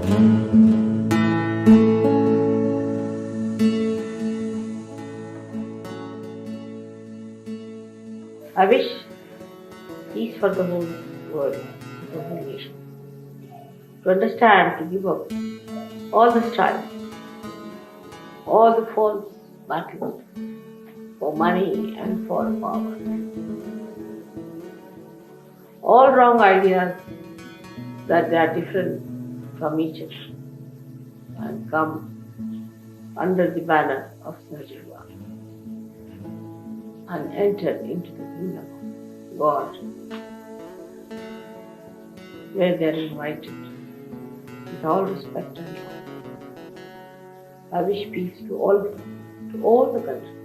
I wish peace for the whole world, the whole nation. To understand, to give up all the strife, all the false battles for money and for power, all wrong ideas that they are different from each other, and come under the banner of Sahaja Yoga and enter into the kingdom of God, where they are invited with all respect and love. I wish peace to all of them, to all the countries,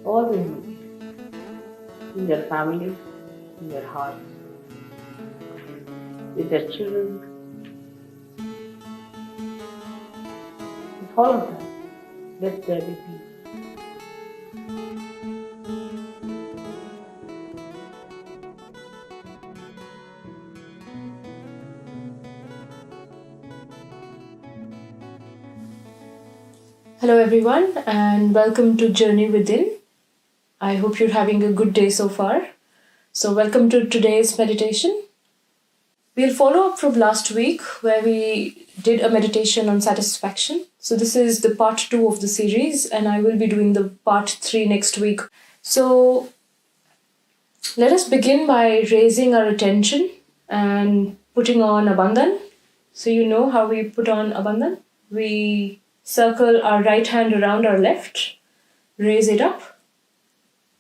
all the human beings, in their families, in their hearts, with their children, with all of them. Let there be peace. Hello everyone and welcome to Journey Within. I hope you're having a good day so far. So welcome to today's meditation. We'll follow up from last week where we did a meditation on satisfaction. So this is the part 2 of the series and I will be doing the part 3 next week. So let us begin by raising our attention and putting on a bandhan. So you know how we put on a bandhan? We circle our right hand around our left, raise it up,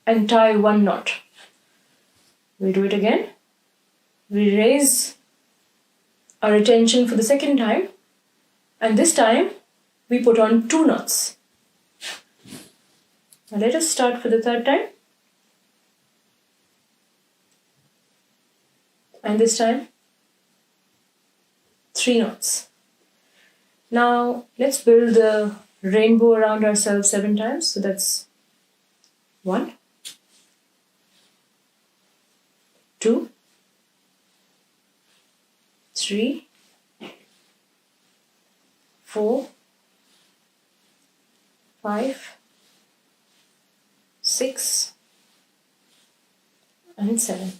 and tie one knot. We do it again. We raise our attention for the second time, and this time we put on 2 knots. Now let us start for the third time. And this time, 3 knots. Now, let's build the rainbow around ourselves 7 times. So that's 1, 2, 3, 4, 5, 6, and 7.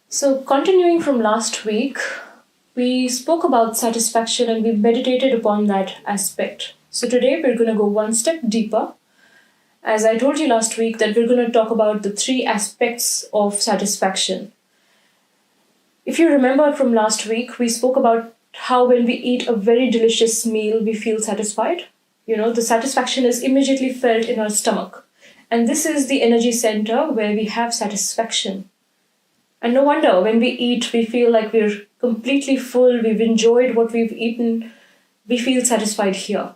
So, continuing from last week, we spoke about satisfaction and we meditated upon that aspect. So today we're going to go one step deeper. As I told you last week that we're going to talk about the 3 aspects of satisfaction. If you remember from last week, we spoke about how when we eat a very delicious meal, we feel satisfied. You know, the satisfaction is immediately felt in our stomach. And this is the energy center where we have satisfaction. And no wonder when we eat, we feel like we're completely full, we've enjoyed what we've eaten, we feel satisfied here,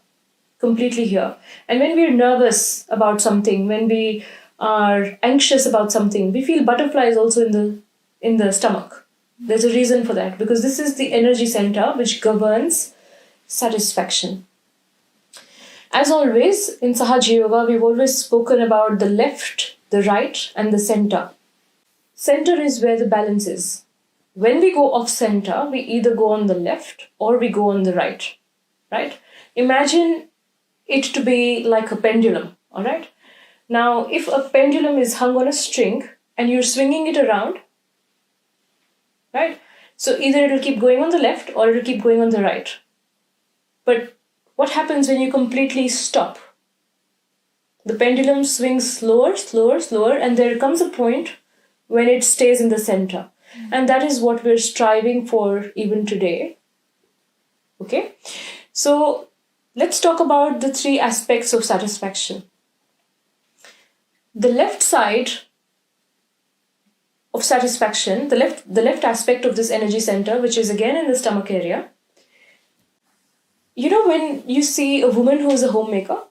completely here. And when we're nervous about something, when we are anxious about something, we feel butterflies also in the stomach. There's a reason for that, because this is the energy center which governs satisfaction. As always, in Sahaja Yoga, we've always spoken about the left, the right, and the center. Center is where the balance is. When we go off center, we either go on the left or we go on the right, right? Imagine it to be like a pendulum, all right? Now, if a pendulum is hung on a string and you're swinging it around, right? So either it'll keep going on the left or it'll keep going on the right. But what happens when you completely stop? The pendulum swings slower, slower, slower, and there comes a point when it stays in the center. And that is what we're striving for even today. Okay? So let's talk about the 3 aspects of satisfaction. The left side of satisfaction, the left aspect of this energy center, which is again in the stomach area. You know, when you see a woman who is a homemaker,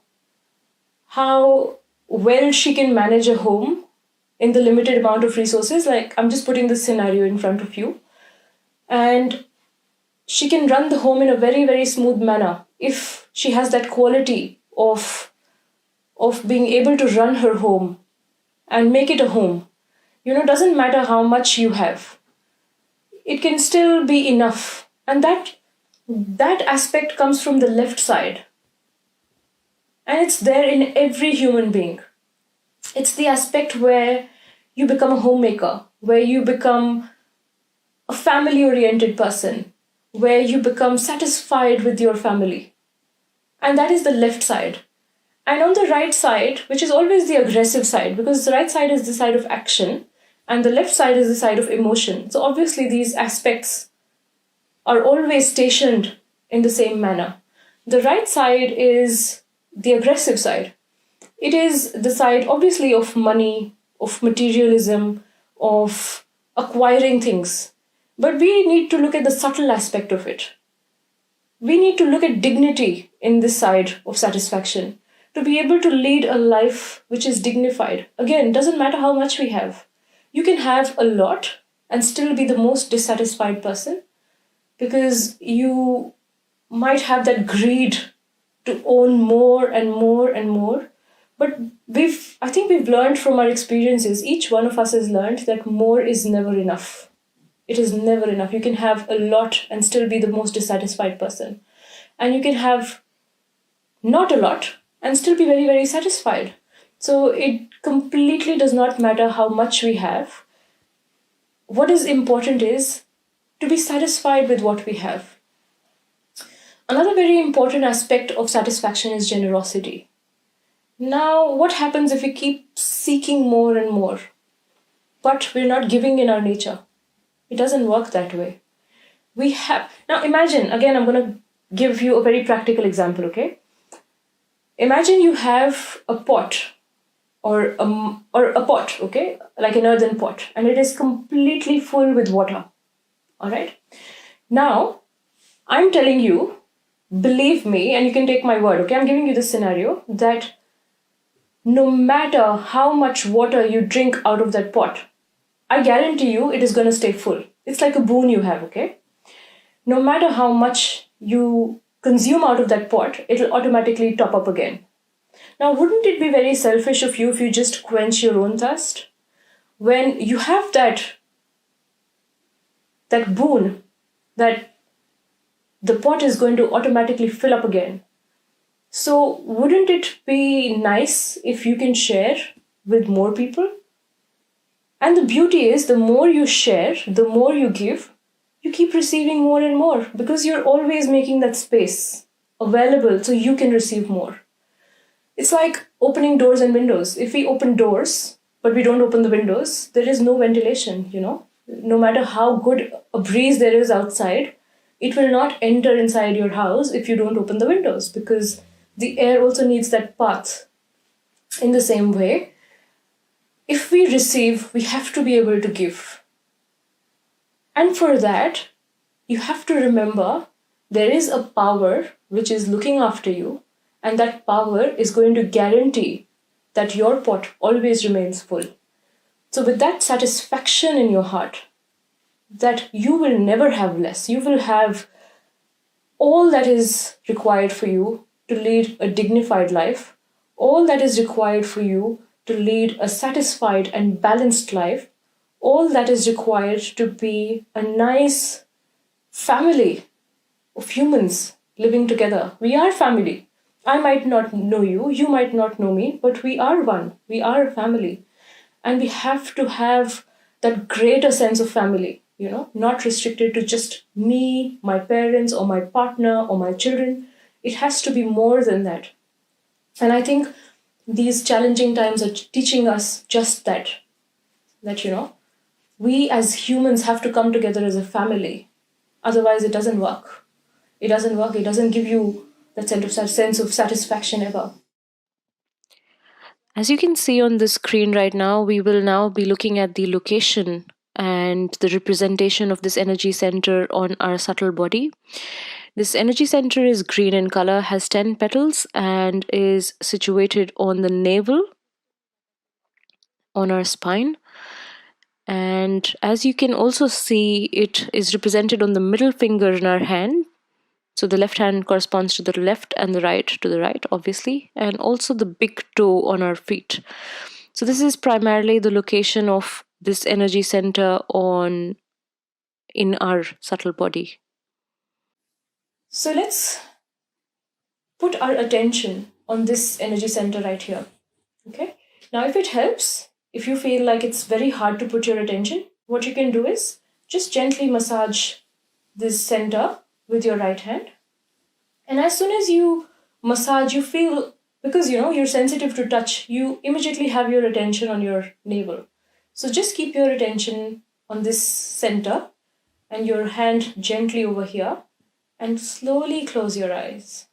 how well she can manage a home in the limited amount of resources. Like, I'm just putting this scenario in front of you. And she can run the home in a very, very smooth manner if she has that quality of being able to run her home and make it a home. You know, doesn't matter how much you have. it can still be enough. And that aspect comes from the left side. And it's there in every human being. It's the aspect where you become a homemaker, where you become a family oriented person, where you become satisfied with your family. And that is the left side. And on the right side, which is always the aggressive side, because the right side is the side of action and the left side is the side of emotion. So obviously these aspects are always stationed in the same manner. The right side is the aggressive side. It is the side, obviously, of money, of materialism, of acquiring things. But we need to look at the subtle aspect of it. We need to look at dignity in this side of satisfaction to be able to lead a life which is dignified. Again, doesn't matter how much we have. You can have a lot and still be the most dissatisfied person because you might have that greed to own more and more and more. But I think we've learned from our experiences, each one of us has learned that more is never enough. It is never enough. You can have a lot and still be the most dissatisfied person. And you can have not a lot and still be very, very satisfied. So it completely does not matter how much we have. What is important is to be satisfied with what we have. Another very important aspect of satisfaction is generosity. Now, what happens if we keep seeking more and more, but we're not giving in our nature? It doesn't work that way. Now imagine, again, I'm going to give you a very practical example, okay? Imagine you have a pot or a pot, okay? Like an earthen pot, and it is completely full with water, all right? Now, I'm telling you, believe me, and you can take my word, okay? I'm giving you this scenario that no matter how much water you drink out of that pot, I guarantee you it is going to stay full. It's like a boon you have, okay? No matter how much you consume out of that pot, it'll automatically top up again. Now, wouldn't it be very selfish of you if you just quench your own thirst? When you have that boon, that the pot is going to automatically fill up again. So wouldn't it be nice if you can share with more people? And the beauty is, the more you share, the more you give, you keep receiving more and more because you're always making that space available so you can receive more. It's like opening doors and windows. If we open doors, but we don't open the windows, there is no ventilation, No matter how good a breeze there is outside, it will not enter inside your house if you don't open the windows because the air also needs that path. In the same way, if we receive, we have to be able to give. And for that, you have to remember there is a power which is looking after you, and that power is going to guarantee that your pot always remains full. So with that satisfaction in your heart, that you will never have less, you will have all that is required for you to lead a dignified life, all that is required for you to lead a satisfied and balanced life, all that is required to be a nice family of humans living together. We are family. I might not know you, you might not know me, but we are one. We are a family. And we have to have that greater sense of family, not restricted to just me, my parents, or my partner, or my children. It has to be more than that. And I think these challenging times are teaching us just that, we as humans have to come together as a family. Otherwise, it doesn't work. It doesn't work. It doesn't give you that sense of satisfaction ever. As you can see on the screen right now, we will now be looking at the location and the representation of this energy center on our subtle body. This energy center is green in color, has 10 petals, and is situated on the navel, on our spine. And as you can also see, it is represented on the middle finger in our hand. So the left hand corresponds to the left and the right to the right, obviously, and also the big toe on our feet. So this is primarily the location of this energy center on in our subtle body. So let's put our attention on this energy center right here. Okay. Now, if it helps, if you feel like it's very hard to put your attention, what you can do is just gently massage this center with your right hand. And as soon as you massage, you feel, because you're sensitive to touch, you immediately have your attention on your navel. So just keep your attention on this center and your hand gently over here and slowly close your eyes.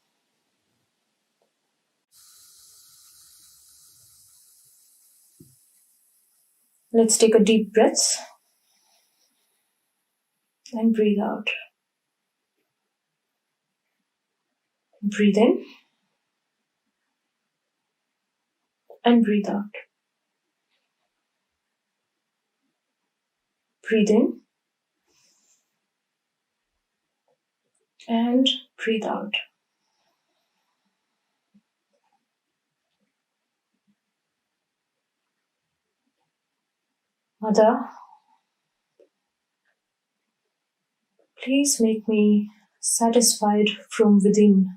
Let's take a deep breath and breathe out. Breathe in and breathe out. Breathe in and breathe out. Mother, please make me satisfied from within.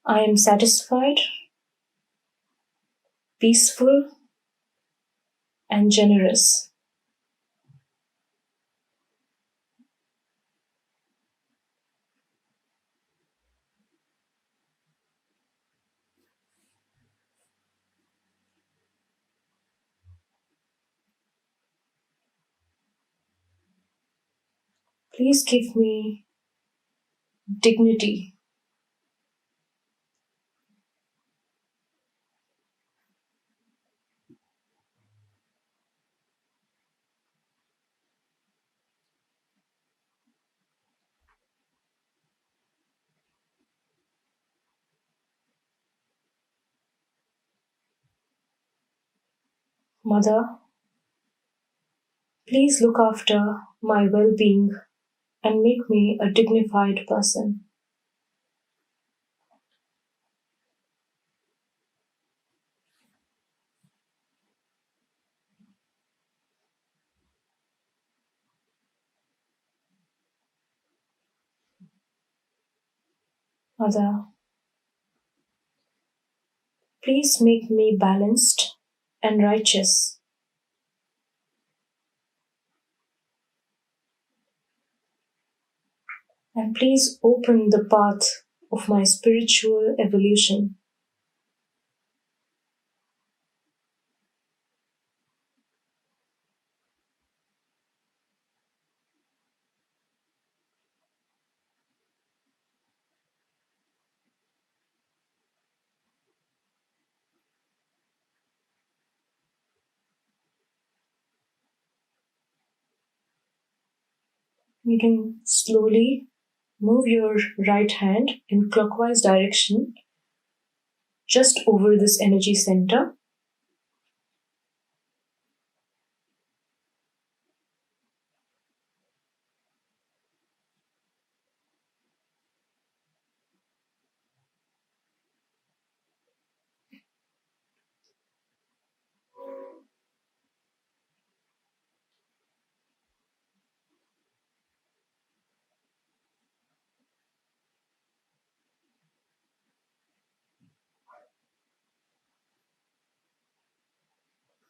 I am satisfied, peaceful, and generous. Please give me dignity. Mother, please look after my well-being and make me a dignified person. Mother, please make me balanced and righteous. And please open the path of my spiritual evolution. You can slowly move your right hand in clockwise direction just over this energy center.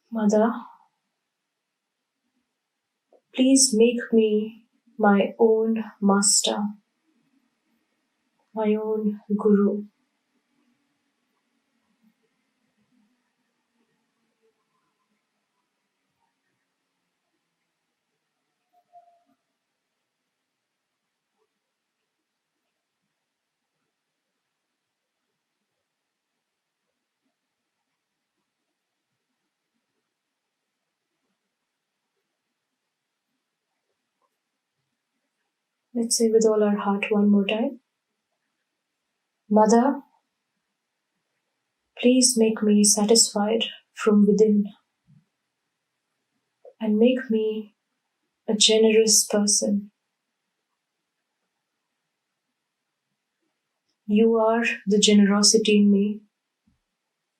Mother, please make me my own master, my own guru. Let's say with all our heart one more time. Mother, Please make me satisfied from within and make me a generous person. You are the generosity in me.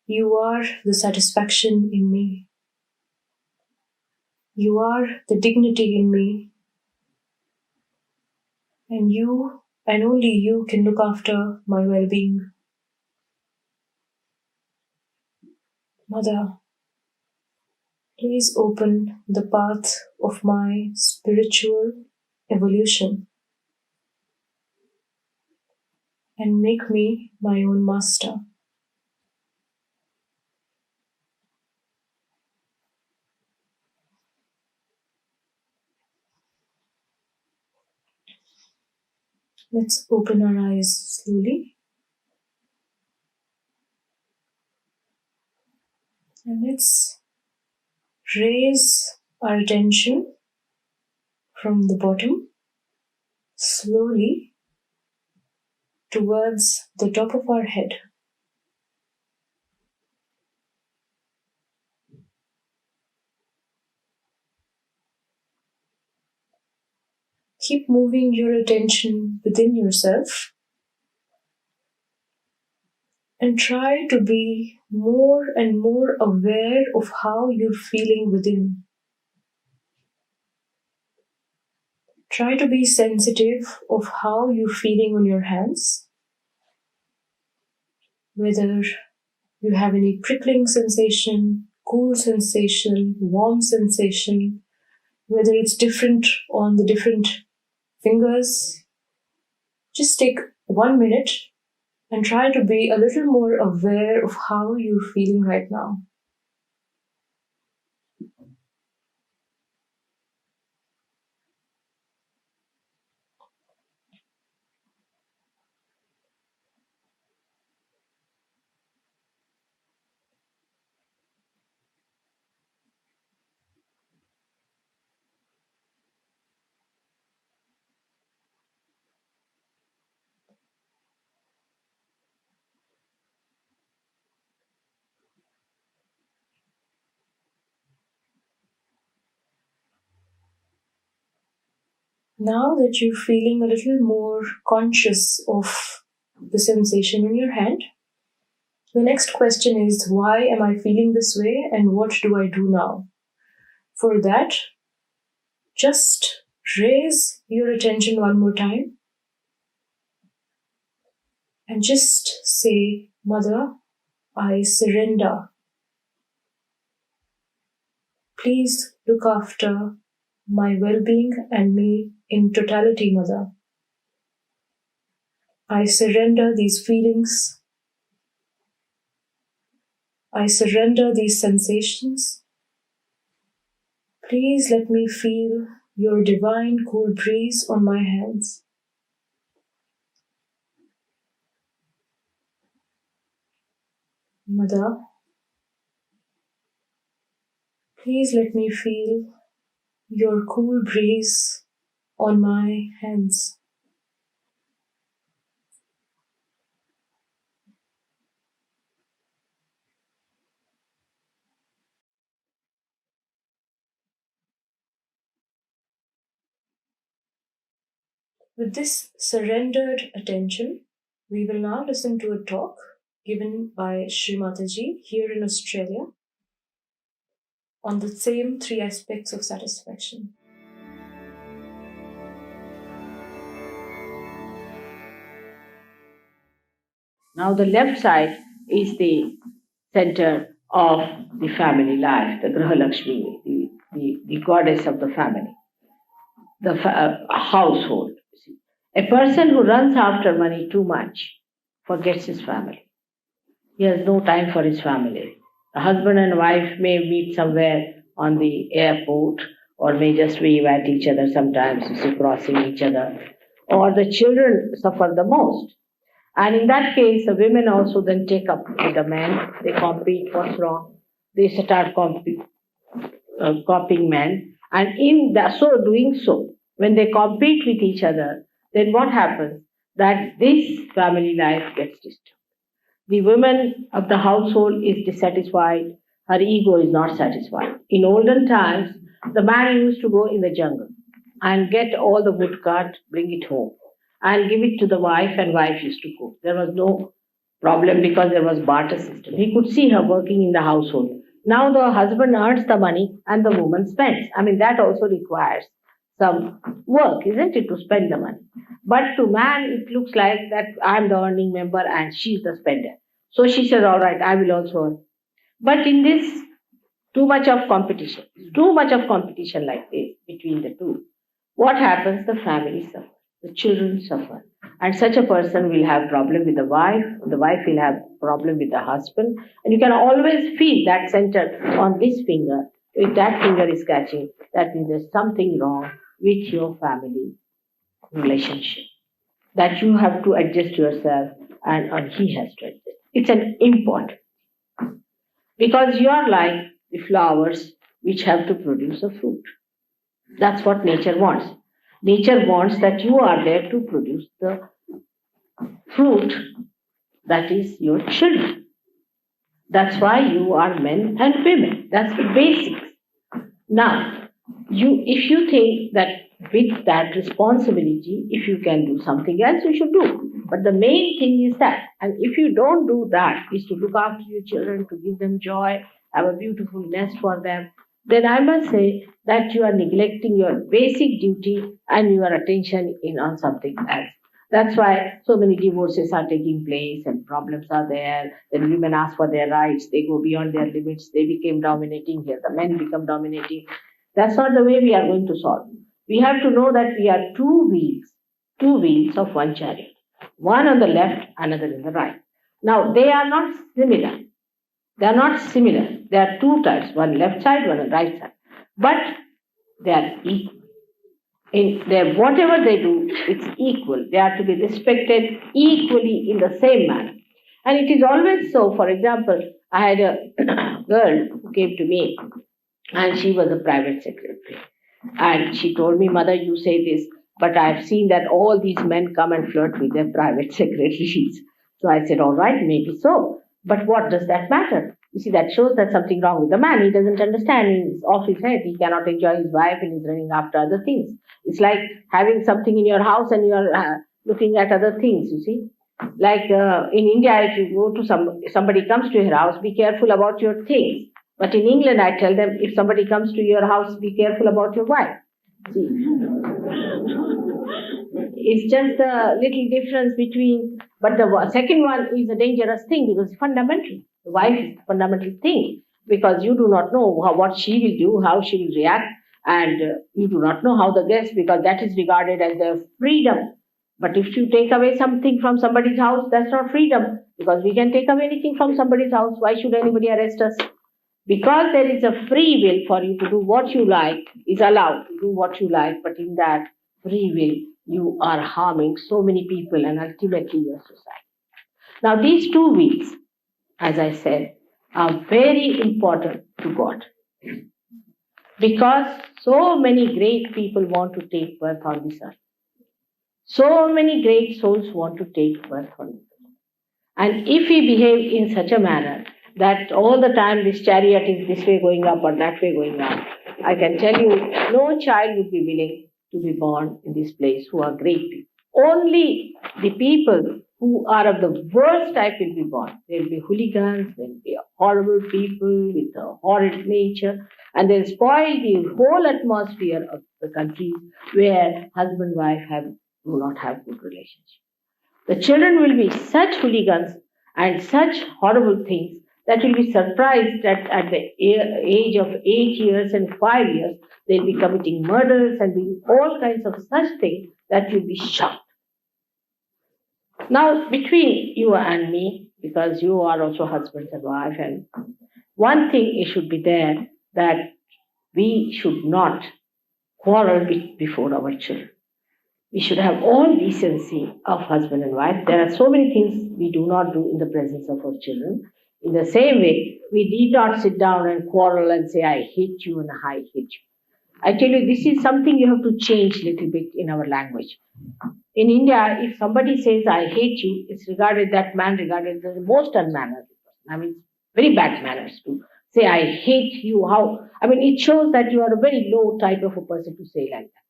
You are the satisfaction in me. You are the dignity in me. And you and only you can look after my well-being. Mother, please open the path of my spiritual evolution and make me my own master. Let's open our eyes slowly and let's raise our attention from the bottom slowly towards the top of our head. Keep moving your attention within yourself and try to be more and more aware of how you're feeling within. Try to be sensitive of how you're feeling on your hands, whether you have any prickling sensation, cool sensation, warm sensation, whether it's different on the different fingers. Just take 1 minute and try to be a little more aware of how you're feeling right now. Now that you're feeling a little more conscious of the sensation in your hand, the next question is, why am I feeling this way and what do I do now? For that, just raise your attention one more time and just say, Mother, I surrender. Please look after my well-being and me in totality, Mother. I surrender these feelings. I surrender these sensations. Please let me feel your divine cool breeze on my hands. Mother, please let me feel your cool breeze on my hands. With this surrendered attention, we will now listen to a talk given by Shri Mataji here in Australia on the same 3 aspects of satisfaction. Now the left side is the center of the family life, the Graha Lakshmi, the goddess of the family, the household. A person who runs after money too much forgets his family. He has no time for his family. A husband and wife may meet somewhere on the airport or may just wave at each other sometimes, crossing each other. Or the children suffer the most. And in that case, the women also then take up with the men. They compete. What's wrong? They start copying men. And in doing so, when they compete with each other, then what happens? That this family life gets disturbed. The woman of the household is dissatisfied, her ego is not satisfied. In olden times, the man used to go in the jungle and get all the wood cut, bring it home, and give it to the wife, and wife used to cook. There was no problem because there was barter system. He could see her working in the household. Now the husband earns the money and the woman spends. I mean, that also requires some work, isn't it, to spend the money? But to man, it looks like that I'm the earning member and she's the spender. So she says, all right, I will also earn. But in this, too much of competition like this between the two, what happens? The family suffers, the children suffer. And such a person will have problem with the wife will have problem with the husband, and you can always feel that center on this finger. If that finger is catching, that means there's something wrong with your family relationship. That you have to adjust yourself, and he has to adjust. It's an important, because you are like the flowers which have to produce a fruit. That's what nature wants. Nature wants that you are there to produce the fruit, that is your children. That's why you are men and women. That's the basics. Now, if you think that with that responsibility, if you can do something else, you should do. But the main thing is that, and if you don't do that, is to look after your children, to give them joy, have a beautiful nest for them, then I must say that you are neglecting your basic duty and your attention in on something else. That's why so many divorces are taking place and problems are there. Then women ask for their rights, they go beyond their limits, they became dominating here, the men become dominating. That's not the way we are going to solve. We have to know that we are two wheels of one chariot. One on the left, another in the right. Now, they are not similar. They are not similar. There are two types, one left side, one on right side. But they are equal. Whatever they do, it's equal. They are to be respected equally in the same manner. And it is always so. For example, I had a girl who came to me, and she was a private secretary. And she told me, Mother, you say this, but I've seen that all these men come and flirt with their private secretaries. So I said, all right, maybe so. But what does that matter? You see, that shows that something wrong with the man. He doesn't understand. He's off his head. He cannot enjoy his wife and he's running after other things. It's like having something in your house and you're looking at other things, you see. Like in India, if you go to somebody comes to your house, be careful about your things. But in England, I tell them, if somebody comes to your house, be careful about your wife. See, it's just a little difference between, but the second one is a dangerous thing because it's fundamental. The wife is the fundamental thing because you do not know what she will do, how she will react, and you do not know how the guest, because that is regarded as their freedom. But if you take away something from somebody's house, that's not freedom, because we can take away anything from somebody's house. Why should anybody arrest us? Because there is a free will for you to do what you like, is allowed to do what you like, but in that free will, you are harming so many people and ultimately your society. Now, these two wheels, as I said, are very important to God. Because so many great people want to take birth on this earth. So many great souls want to take birth on this earth. And if we behave in such a manner that all the time this chariot is this way going up or that way going up, I can tell you, no child would be willing to be born in this place who are great people. Only the people who are of the worst type will be born. There will be hooligans, there will be horrible people with a horrid nature, and they'll spoil the whole atmosphere of the countries where husband and wife do not have good relationship. The children will be such hooligans and such horrible things that will be surprised that at the age of 8 years and 5 years, they'll be committing murders and doing all kinds of such things that you'll be shocked. Now, between you and me, because you are also husband and wife, and one thing it should be there, that we should not quarrel before our children. We should have all decency of husband and wife. There are so many things we do not do in the presence of our children. In the same way, we need not sit down and quarrel and say, I hate you and I hate you. I tell you, this is something you have to change a little bit in our language. In India, if somebody says, I hate you, it's regarded, that man regarded as the most unmannerly person. I mean, very bad manners to say, I hate you. How? I mean, it shows that you are a very low type of a person to say like that.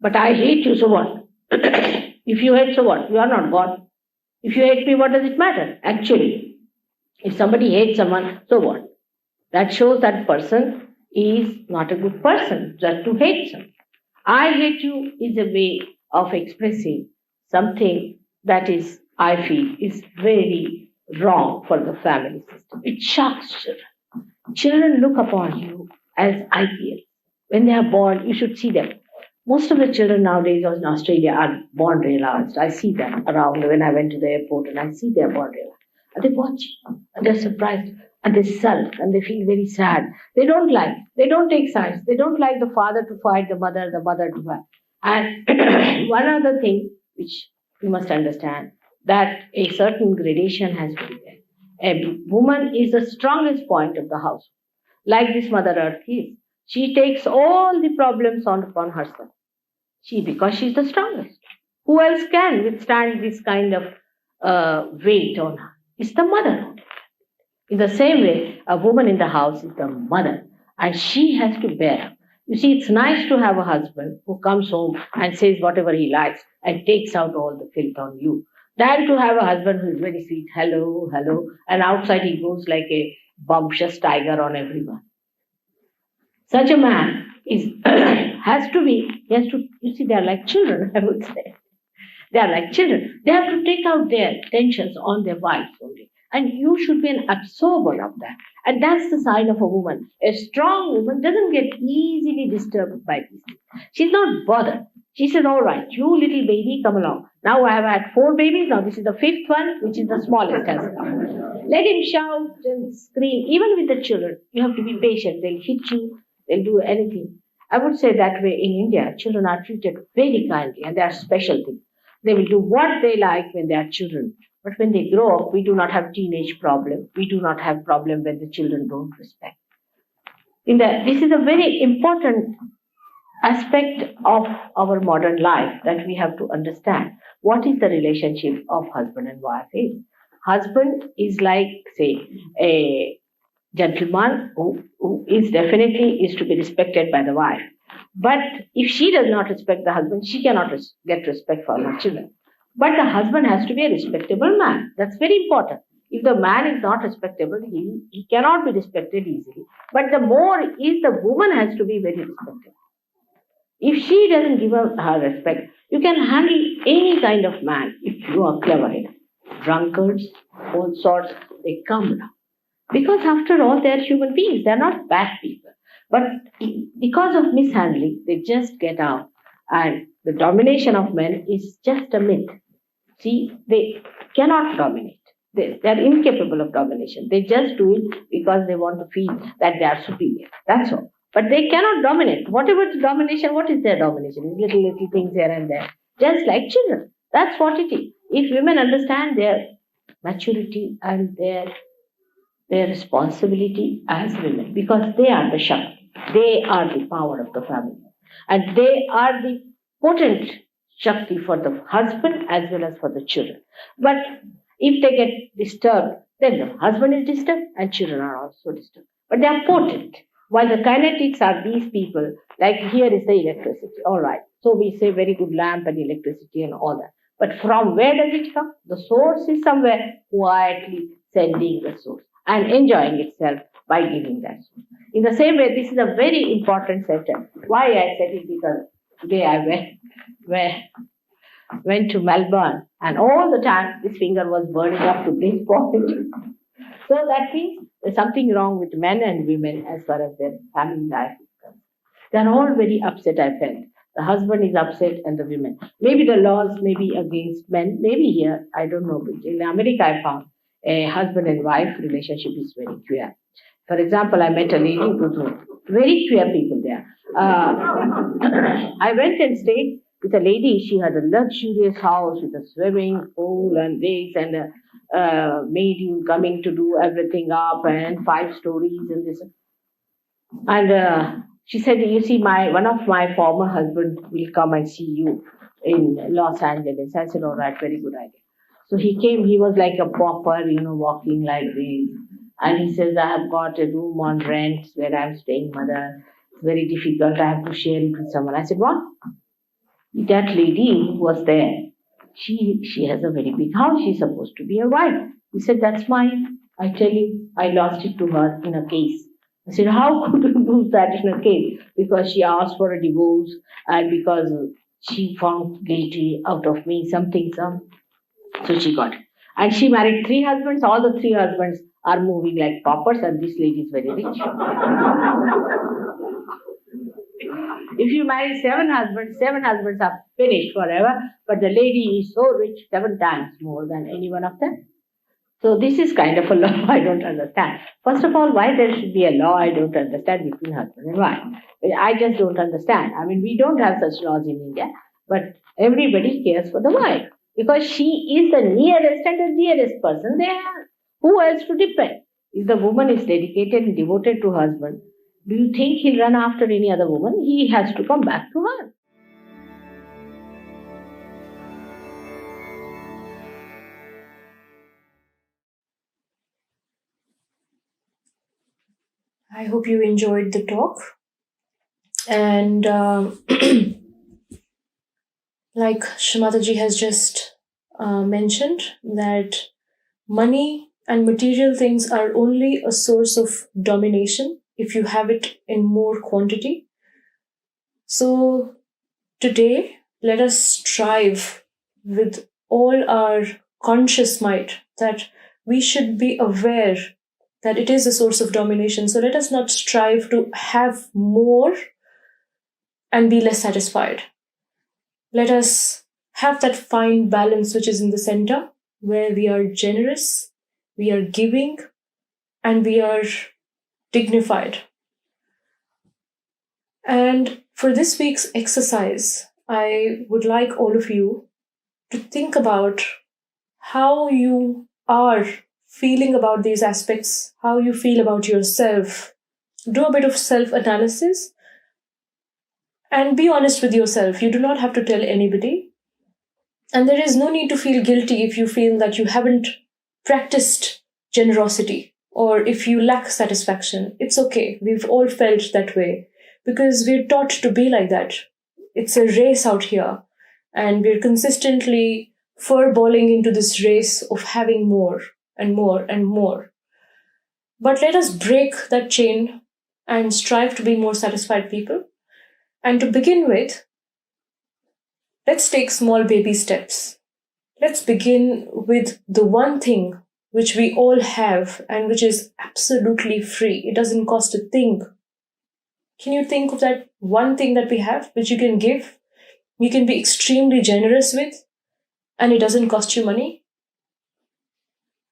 But I hate you, so what? If you hate, so what? You are not God. If you hate me, what does it matter? Actually, if somebody hates someone, so what? That shows that person is not a good person, just to hate someone. I hate you is a way of expressing something that is, I feel, is very wrong for the family system. It shocks children. Children look upon you as ideal. When they are born, you should see them. Most of the children nowadays in Australia are born realized. I see them around when I went to the airport and I see they are born realized. And they watch and they're surprised and they sulk and they feel very sad. They don't take sides. They don't like the father to fight the mother to fight. And one other thing which you must understand, that a certain gradation has to be there. A woman is the strongest point of the house, like this Mother Earth is. She takes all the problems on upon herself. Because she's the strongest. Who else can withstand this kind of weight on her? It's the mother. In the same way, a woman in the house is the mother, and she has to bear up. You see, it's nice to have a husband who comes home and says whatever he likes and takes out all the filth on you, than to have a husband who is very sweet, hello, hello, and outside he goes like a bumptious tiger on everyone. Such a man is he has to, you see, they are like children, I would say. They are like children. They have to take out their tensions on their wives only. And you should be an absorber of that. And that's the sign of a woman. A strong woman doesn't get easily disturbed by these things. She's not bothered. She says, all right, you little baby, come along. Now I have had 4 babies. Now this is the 5th one, which is the smallest has come. Let him shout and scream. Even with the children, you have to be patient. They'll hit you. They'll do anything. I would say that way in India, children are treated very kindly and they are special things. They will do what they like when they are children. But when they grow up, we do not have teenage problem. We do not have problem when the children don't respect. This is a very important aspect of our modern life that we have to understand. What is the relationship of husband and wife is? Husband is like, say, a gentleman who is definitely is to be respected by the wife. But if she does not respect the husband, she cannot get respect for her children. But the husband has to be a respectable man. That's very important. If the man is not respectable, he cannot be respected easily. But the more is the woman has to be very respectable. If she doesn't give her respect, you can handle any kind of man if you are clever enough. Drunkards, all sorts, they come now. Because after all, they are human beings. They are not bad people. But because of mishandling, they just get out. And the domination of men is just a myth. See, they cannot dominate. They are incapable of domination. They just do it because they want to feel that they are superior. That's all. But they cannot dominate. Whatever the domination, what is their domination? It's little things here and there. Just like children. That's what it is. If women understand their maturity and their responsibility as women, because they are the Shakti, they are the power of the family, and they are the potent Shakti for the husband as well as for the children. But if they get disturbed, then the husband is disturbed and children are also disturbed. But they are potent. While the kinetics are these people, like here is the electricity, all right. So we say very good lamp and electricity and all that. But from where does it come? The source is somewhere quietly sending the source and enjoying itself by giving that. In the same way, this is a very important sentence. Why I said it? Because today I went to Melbourne and all the time this finger was burning up to this point. So that means there's something wrong with men and women as far as their family life is concerned. They're all very upset, I felt. The husband is upset and the women. Maybe the laws may be against men, maybe here, I don't know. But in America I found a husband and wife relationship is very queer. For example, I met a lady who was very queer people there. I went and stayed with a lady. She had a luxurious house with a swimming pool and this and a maid coming to do everything up and 5 stories and this. And She said, you see, one of my former husbands will come and see you in Los Angeles. I said, all right, very good idea. So he came, he was like a pauper, walking like this. And he says, I have got a room on rent where I'm staying, mother. It's very difficult. I have to share it with someone. I said, what? That lady who was there, she has a very big house. She's supposed to be a wife. He said, that's mine. I tell you, I lost it to her in a case. I said, how could you lose that in a case? Because she asked for a divorce and because she found guilty out of me, something. So she got it. And she married 3 husbands. All the 3 husbands are moving like paupers, and this lady is very rich. If you marry 7 husbands are finished forever, but the lady is so rich, 7 times more than any one of them. So this is kind of a law I don't understand. First of all, why there should be a law I don't understand between husband and wife. I just don't understand. I mean, we don't have such laws in India, but everybody cares for the wife because she is the nearest and the dearest person they have. Who else to depend? If the woman is dedicated and devoted to husband, do you think he'll run after any other woman? He has to come back to her. I hope you enjoyed the talk. And like Shri Mataji has just mentioned, that money and material things are only a source of domination if you have it in more quantity. So today, let us strive with all our conscious might that we should be aware that it is a source of domination. So let us not strive to have more and be less satisfied. Let us have that fine balance which is in the center, where we are generous, we are giving, and we are dignified. And for this week's exercise, I would like all of you to think about how you are feeling about these aspects, how you feel about yourself. Do a bit of self-analysis and be honest with yourself. You do not have to tell anybody. And there is no need to feel guilty if you feel that you haven't practiced generosity or if you lack satisfaction. It's okay. We've all felt that way because we're taught to be like that. It's a race out here, and we're consistently furballing into this race of having more and more and more. But let us break that chain and strive to be more satisfied people. And to begin with, let's take small baby steps. Let's begin with the one thing which we all have and which is absolutely free. It doesn't cost a thing. Can you think of that one thing that we have which you can give? You can be extremely generous with, and it doesn't cost you money?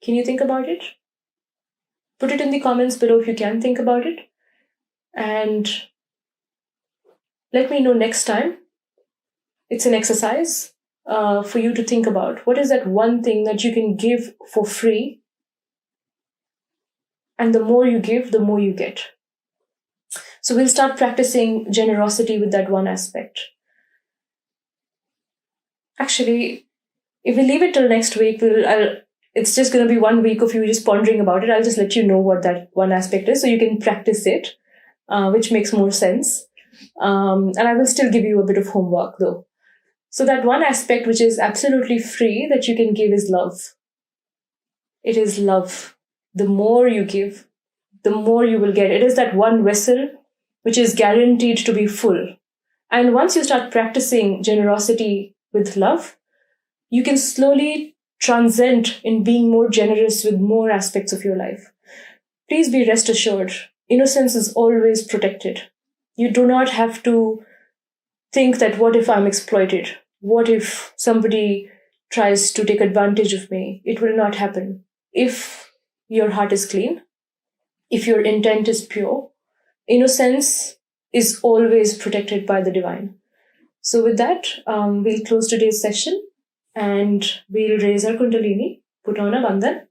Can you think about it? Put it in the comments below if you can think about it. And let me know next time. It's an exercise for you to think about. What is that one thing that you can give for free? And the more you give, the more you get. So we'll start practicing generosity with that one aspect. Actually, if we leave it till next week, it's just going to be 1 week of you just pondering about it. I'll just let you know what that one aspect is so you can practice it, which makes more sense. And I will still give you a bit of homework though. So that one aspect which is absolutely free that you can give is love. It is love. The more you give, the more you will get. It is that one vessel which is guaranteed to be full. And once you start practicing generosity with love, you can slowly transcend in being more generous with more aspects of your life. Please be rest assured, innocence is always protected. You do not have to think that what if I'm exploited? What if somebody tries to take advantage of me? It will not happen. If your heart is clean, if your intent is pure, innocence is always protected by the divine. So with that, we'll close today's session and we'll raise our Kundalini, put on a bandhan.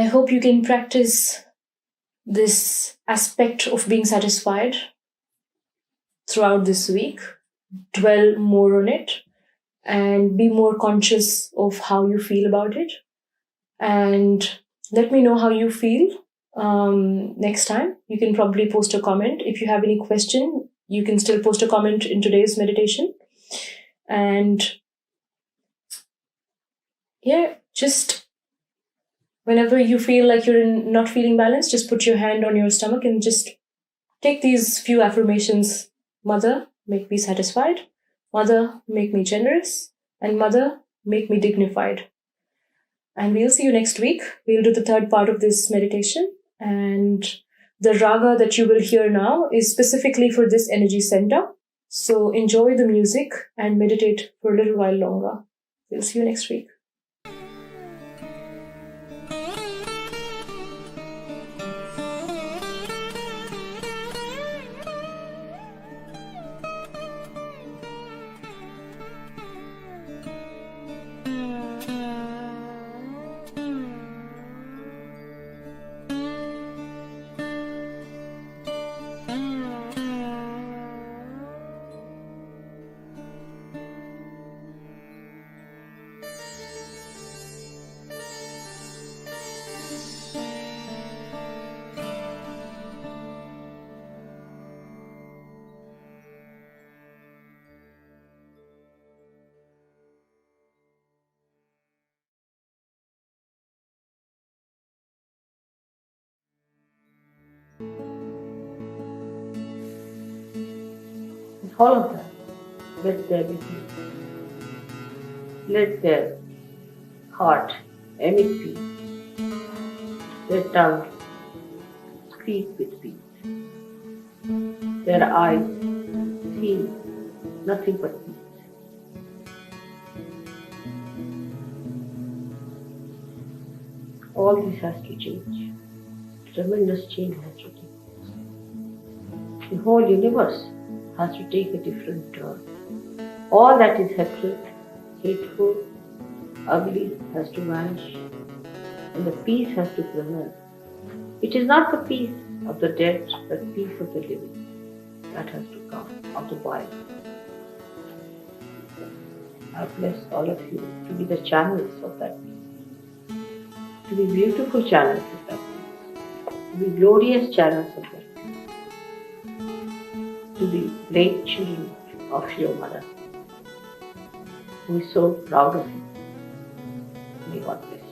hope you can practice this aspect of being satisfied throughout this week. Dwell more on it and be more conscious of how you feel about it. And let me know how you feel next time. You can probably post a comment. If you have any question, you can still post a comment in today's meditation. And yeah, just whenever you feel like you're not feeling balanced, just put your hand on your stomach and just take these few affirmations. Mother, make me satisfied. Mother, make me generous. And Mother, make me dignified. And we'll see you next week. We'll do the third part of this meditation. And the raga that you will hear now is specifically for this energy center. So enjoy the music and meditate for a little while longer. We'll see you next week. All of them, let there be peace. Let their heart emit peace. Their tongue speak with peace. Their eyes see nothing but peace. All this has to change. Tremendous change has to take place. The whole universe has to take a different turn. All that is hateful, ugly has to vanish, and the peace has to prevail. It is not the peace of the dead, but peace of the living that has to come of the body. I bless all of you to be the channels of that peace, to be beautiful channels of that peace, to be glorious channels of that peace, to be great children of your mother, who is so proud of you. May God bless you.